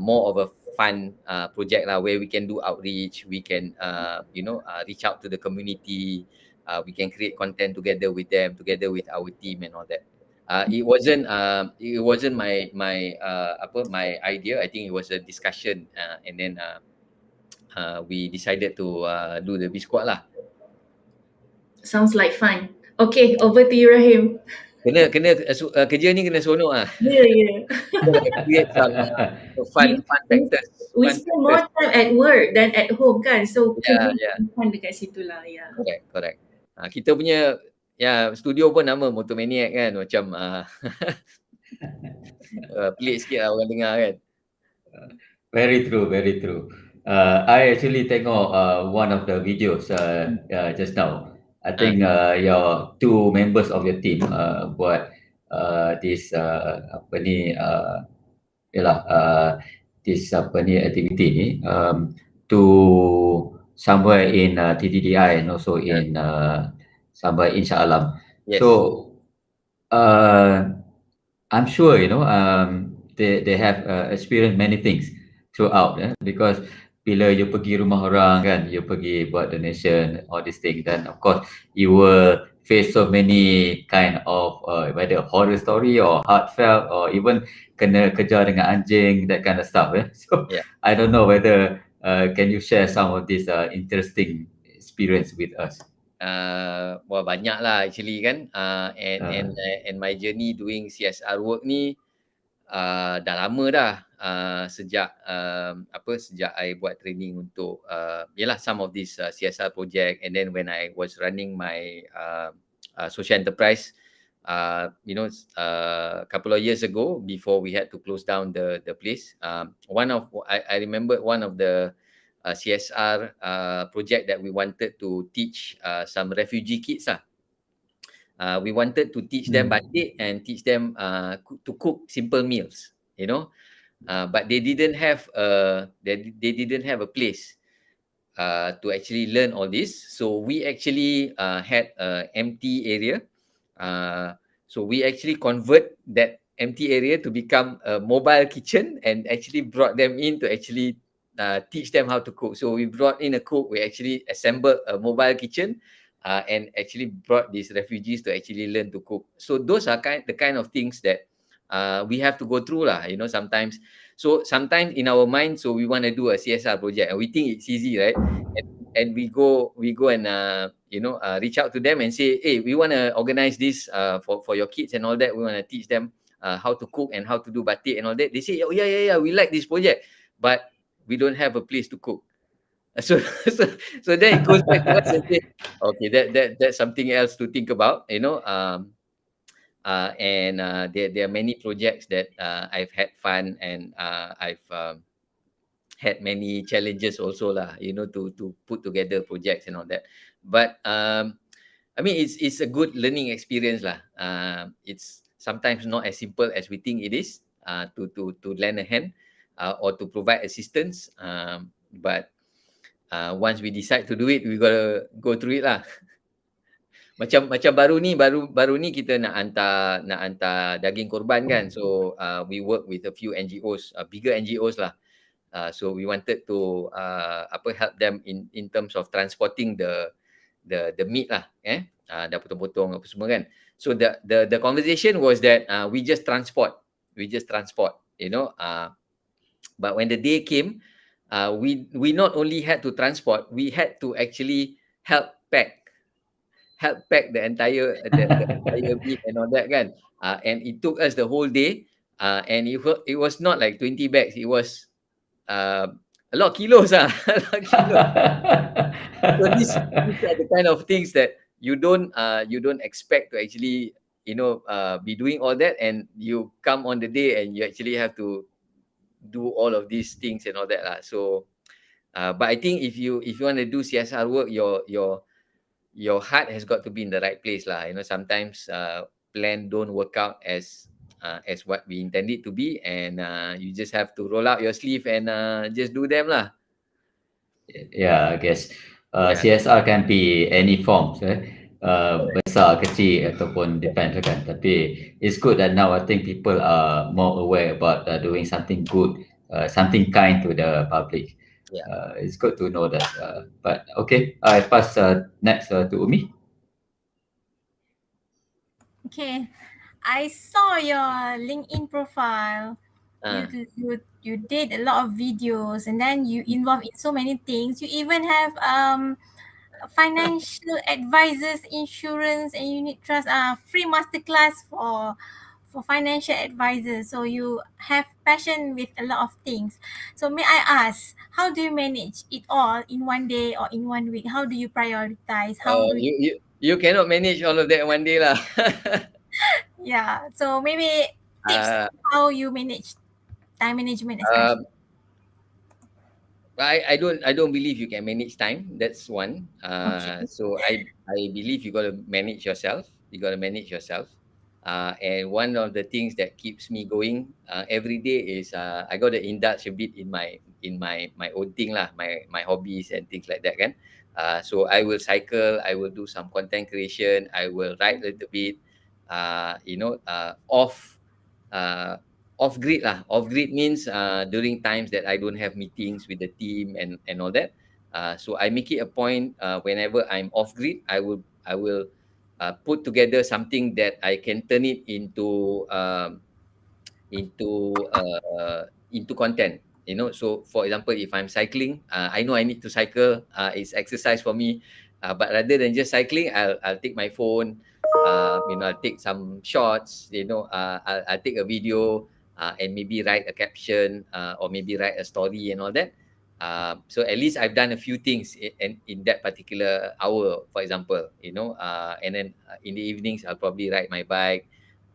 more of a fun project lah, where we can do outreach, we can reach out to the community, we can create content together with them, together with our team and all that. It wasn't my idea. I think it was a discussion, and then we decided to do the B Squad lah. Sounds like fun. Okay, over to you, Rahim. Kena kerja ni kena seronok lah. Yeah. Create some fun factors. We spend more time at work than at home kan, so fun dekat situ lah. Correct. Kita punya studio pun nama Motomaniac kan, macam pelik sikit lah orang dengar kan. Very true. I actually tengok one of the videos just now. I think your two members of your team buat this activity ni to somewhere in TTDI and also in somewhere in Shah Alam. Yes. So I'm sure they have experienced many things throughout, because bila you pergi rumah orang kan, you pergi buat donation, all these things, then of course you will face so many kind of whether horror story or heartfelt or even kena kejar dengan anjing, that kind of stuff. So I don't know whether can you share some of this interesting experience with us? Well, banyak lah actually kan, and my journey doing CSR work ni dah lama dah, sejak I buat training untuk some of these CSR project, and then when I was running my social enterprise a couple of years ago, before we had to close down the place, I remember one of the CSR project that we wanted to teach some refugee kids lah. We wanted to teach them batik and teach them to cook simple meals, but they didn't have a place to actually learn all this. So we actually had an empty area. So we actually convert that empty area to become a mobile kitchen, and actually brought them in to actually teach them how to cook. So we brought in a cook, we actually assembled a mobile kitchen, and actually brought these refugees to actually learn to cook. So those are the kind of things that we have to go through lah, sometimes. So sometimes in our mind, so we want to do a CSR project and we think it's easy, right? And we go and reach out to them and say, hey, we want to organize this for your kids and all that. We want to teach them how to cook and how to do batik and all that. They say, oh yeah, we like this project, but we don't have a place to cook. So then it goes back to us and say, okay, that's something else to think about, and there are many projects that I've had fun, and I've had many challenges also lah, to put together projects and all that. But I mean, it's a good learning experience lah. It's sometimes not as simple as we think it is, to lend a hand or to provide assistance, but once we decide to do it, we gotta go through it lah. Macam baru ni kita nak hantar daging korban kan. So we work with a few NGOs, bigger NGOs lah. So we wanted to help them in terms of transporting the meat lah, dah potong-potong apa semua kan. So the conversation was that we just transport, But when the day came, we not only had to transport, we had to actually help pack the entire meat and all that kan. And it took us the whole day. And it was not like 20 bags. It was a lot of kilos. A lot of kilos. So these are the kind of things that you don't expect to actually be doing all that, and you come on the day and you actually have to do all of these things and all that lah. So but I think if you want to do CSR work, your heart has got to be in the right place lah. Sometimes plan don't work out as what we intend it to be, and you just have to roll out your sleeve and just do them lah. Yeah, I guess Yeah. CSR can be any forms, besar, kecil ataupun depends kan. Tapi it's good that now I think people are more aware about doing something good, something kind to the public. Yeah. It's good to know that. But okay, I pass next to Ummi. Okay, I saw your LinkedIn profile. You did a lot of videos, and then you involved in so many things. You even have financial advisors, insurance, and unit trust. Free masterclass for financial advisors. So you have passion with a lot of things. So may I ask, how do you manage it all in one day or in 1 week? How do you prioritize? How do you cannot manage all of that in one day lah. Yeah, so maybe tips how you manage time management especially. I don't believe you can manage time. That's one. Okay. So I believe you got to manage yourself. You got to manage yourself. And one of the things that keeps me going every day is I got to indulge a bit in my own thing lah, my hobbies and things like that kan. So I will cycle. I will do some content creation. I will write a little bit. Off grid lah. Off grid means during times that I don't have meetings with the team and all that. So I make it a point whenever I'm off grid, I will put together something that I can turn it into content. So for example, if I'm cycling, I know I need to cycle. It's exercise for me. But rather than just cycling, I'll take my phone. I'll take some shots. I'll take a video and maybe write a caption or maybe write a story and all that. So at least I've done a few things in that particular hour, for example. And then in the evenings I'll probably ride my bike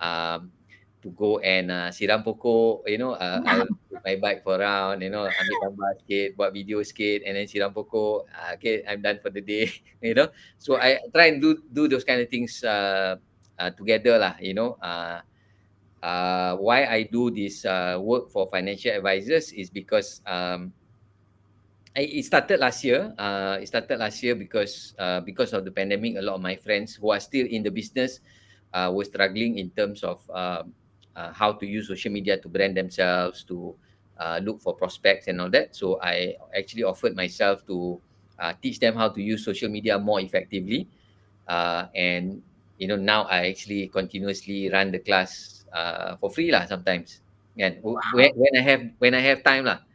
to go and siram pokok. I'll take my bike for a round. Ambil gambar sikit, buat video sikit, and then siram pokok. Okay, I'm done for the day. So I try and do those kind of things together lah. Why I do this work for financial advisors is because it started last year. It started last year because of the pandemic. A lot of my friends who are still in the business were struggling in terms of how to use social media to brand themselves, to look for prospects and all that. So I actually offered myself to teach them how to use social media more effectively. And now I actually continuously run the class for free lah sometimes. And when I have time lah.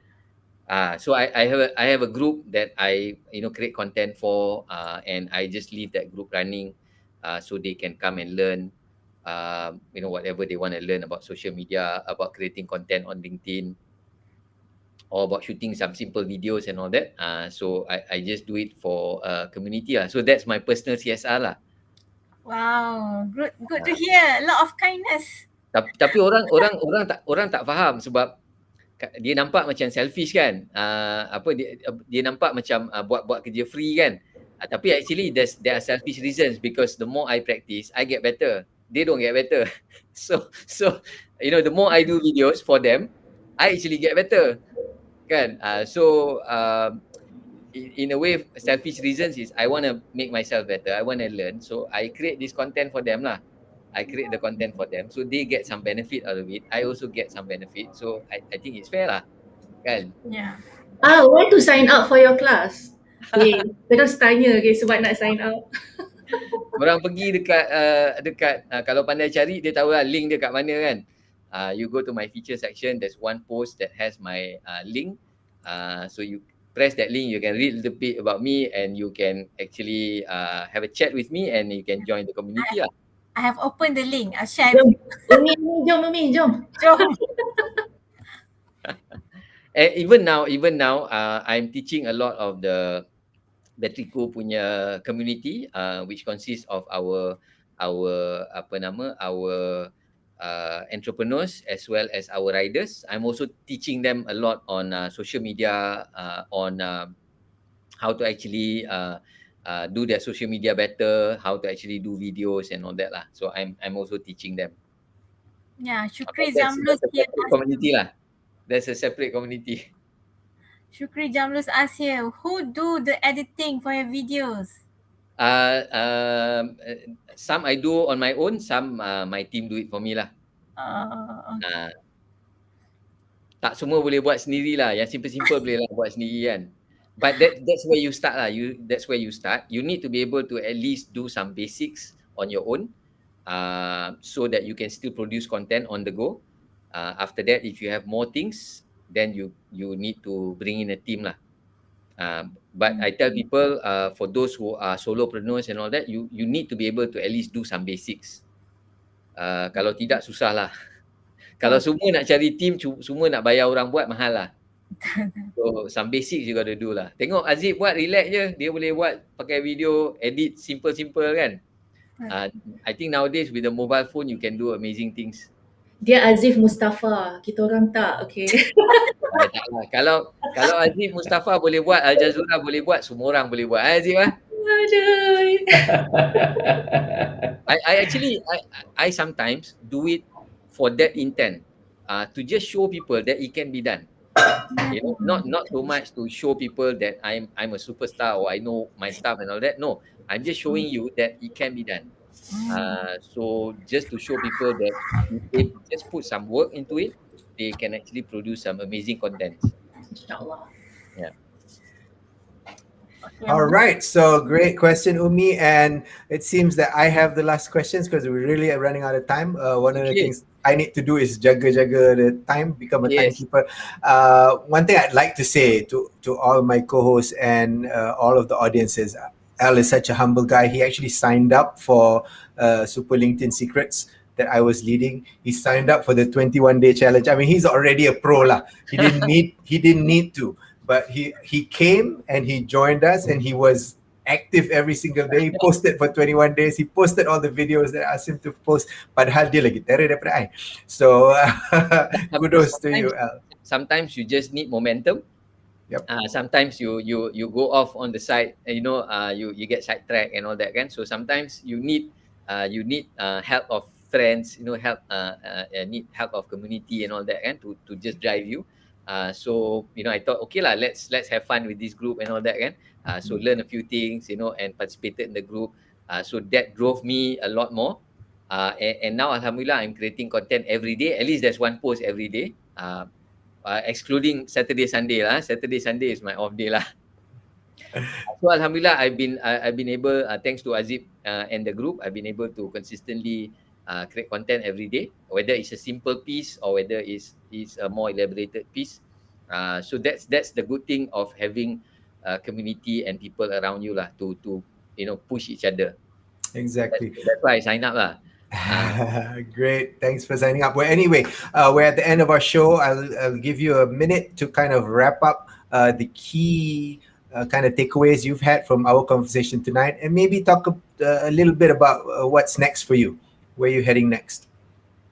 So I have a group that I create content for, and I just leave that group running, so they can come and learn, whatever they want to learn about social media, about creating content on LinkedIn, or about shooting some simple videos and all that. So I just do it for community lah. So that's my personal CSR lah. Wow, good to hear. A lot of kindness. Tapi orang tak faham sebab dia nampak macam selfish kan. Dia nampak macam buat kerja free kan. Tapi actually there are selfish reasons, because the more I practice, I get better. They don't get better. So the more I do videos for them, I actually get better. Kan? In a way, selfish reasons is I want to make myself better. I want to learn. So I create this content for them lah. I create the content for them, so they get some benefit out of it. I also get some benefit. So I think it's fair lah. Kan? Yeah. Where to sign up for your class? Okay, terus tanya sebab nak sign up. Orang pergi dekat kalau pandai cari, dia tahu lah link dia kat mana kan. you go to my feature section. There's one post that has my link. So you press that link, you can read a little bit about me, and you can actually have a chat with me, and you can join the community lah. I have opened the link. I'll share Jom, with you. jom Ummi, jom. Jom. And even now, I'm teaching a lot of the Betrico punya community, which consists of our entrepreneurs as well as our riders. I'm also teaching them a lot on social media, on how to actually do their social media better, how to actually do videos and all that lah. So I'm also teaching them. Yeah, But Shukri that's Jamlus a here. separate community lah. That's a separate community. Shukri Jamlus asked here, who do the editing for your videos? Some I do on my own, some my team do it for me lah. Okay. Tak semua boleh buat sendiri lah. Yang simple-simple boleh lah buat sendiri kan. But that's where you start lah. That's where you start. You need to be able to at least do some basics on your own, so that you can still produce content on the go. After that, if you have more things, then you need to bring in a team lah. But I tell people, for those who are solopreneurs and all that, you need to be able to at least do some basics. Kalau tidak, susah lah. Kalau semua nak cari team, semua nak bayar orang buat, mahal lah. So some basics you got to do lah. Tengok Aziz buat, relax je. Dia boleh buat pakai video, edit simple-simple kan. I think nowadays with the mobile phone, you can do amazing things. Dia Azif Mustafa, kita orang tak, okay. Tak lah. Kalau Aziz Mustafa boleh buat, Jazzura boleh buat, semua orang boleh buat. Aziz lah. Aduh. I sometimes do it for that intent, to just show people that it can be done. You know, not so much to show people that I'm a superstar or I know my stuff and all that. No, I'm just showing you that it can be done. So just to show people that if they just put some work into it, they can actually produce some amazing content. InsyaAllah. Yeah. All right, so great question, Ummi, and it seems that I have the last questions because we really are running out of time. One of the things I need to do is jaga the time, become a timekeeper. One thing I'd like to say to all my co-hosts and all of the audiences, Al is such a humble guy. He actually signed up for Super LinkedIn Secrets that I was leading. He signed up for the 21-day challenge. I mean, he's already a pro lah. He didn't need to. But he came and he joined us, and he was active every single day. He posted for 21 days. He posted all the videos that I asked him to post. Padahal dia lagi terror daripada I. So kudos to you, Al. Sometimes you just need momentum. Yep. Sometimes you go off on the side, and you get sidetracked and all that kan. So sometimes you need help of friends, need help of community and all that kan, to just drive you. So I thought, okay lah, let's have fun with this group and all that kan. So learn a few things, and participated in the group. So that drove me a lot more. And now alhamdulillah, I'm creating content every day. At least there's one post every day. Excluding Saturday, Sunday lah. Saturday, Sunday is my off day lah. So alhamdulillah, I've been able, thanks to Azib and the group, I've been able to consistently create content every day, whether it's a simple piece or whether it's a more elaborated piece. So that's the good thing of having a community and people around you lah, to push each other. Exactly. That's why I sign up lah. Great, thanks for signing up. Well, anyway, we're at the end of our show. I'll give you a minute to kind of wrap up the key kind of takeaways you've had from our conversation tonight, and maybe talk a little bit about what's next for you. Where are you heading next?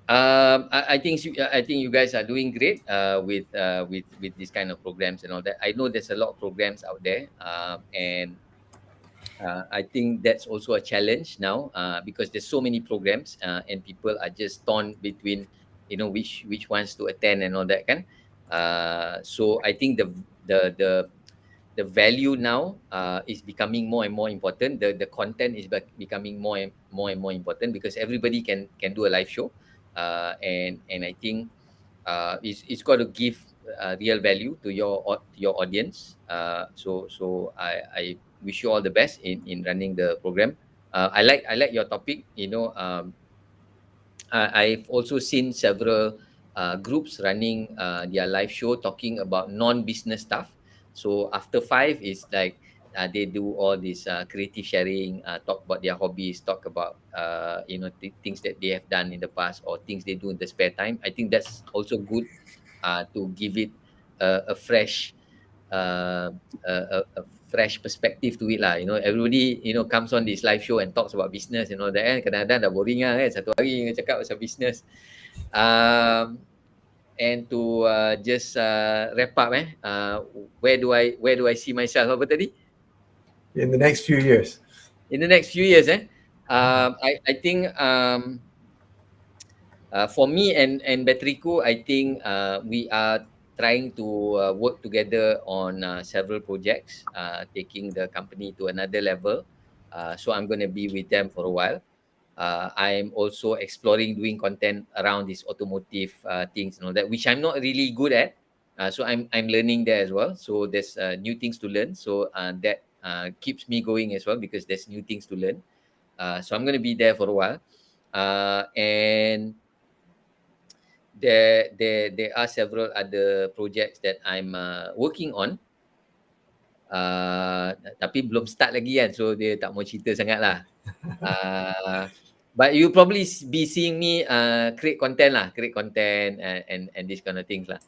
I think you guys are doing great with these kind of programs and all that. I know there's a lot of programs out there, and I think that's also a challenge now, because there's so many programs, and people are just torn between which ones to attend and all that kan. So I think the value now is becoming more and more important. The content is becoming more and more important, because everybody can do a live show, and I think it's got to give real value to your audience. So I wish you all the best in running the program. I like your topic. I've also seen several groups running their live show talking about non-business stuff. So after 5 is like they do all this creative sharing, talk about their hobbies, talk about things that they have done in the past or things they do in the spare time. I think that's also good to give it a fresh uh, a fresh perspective to it lah. Everybody comes on this live show and talks about business and all that kan. Kadang-kadang dah boring lah kan, satu hari cakap pasal business. And to just wrap up where do I see myself, apa tadi? In the next few years. In the next few years I think for me and Batriku, I think we are trying to work together on several projects, taking the company to another level. So I'm going to be with them for a while. I'm also exploring doing content around these automotive things and all that, which I'm not really good at. So I'm learning there as well. So there's new things to learn. So that keeps me going as well because there's new things to learn. So I'm going to be there for a while. And there are several other projects that I'm working on. Tapi belum start lagi kan, so dia tak mau cerita sangat lah. But you probably be seeing me create content and this kind of things lah.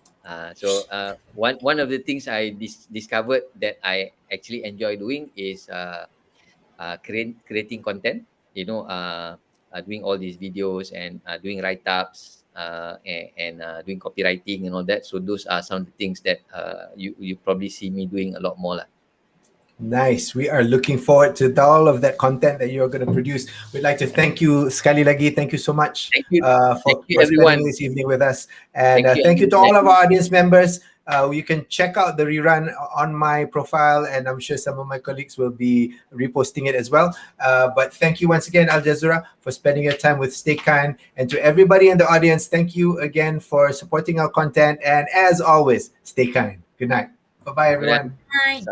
So one of the things I discovered that I actually enjoy doing is creating content. Doing all these videos and doing write-ups and doing copywriting and all that. So those are some of the things that you probably see me doing a lot more lah. Nice. We are looking forward to all of that content that you're going to produce. We'd like to thank you, sekali lagi. Thank you so much for spending this evening with us. And thank you to all of our audience members. You can check out the rerun on my profile, and I'm sure some of my colleagues will be reposting it as well. But thank you once again, Al Jazzura, for spending your time with Stay Kind. And to everybody in the audience, thank you again for supporting our content. And as always, stay kind. Good night. Bye-bye, everyone.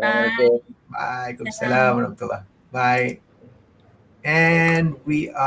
Bye. Waalaikumsalam warahmatullah. Bye. And we are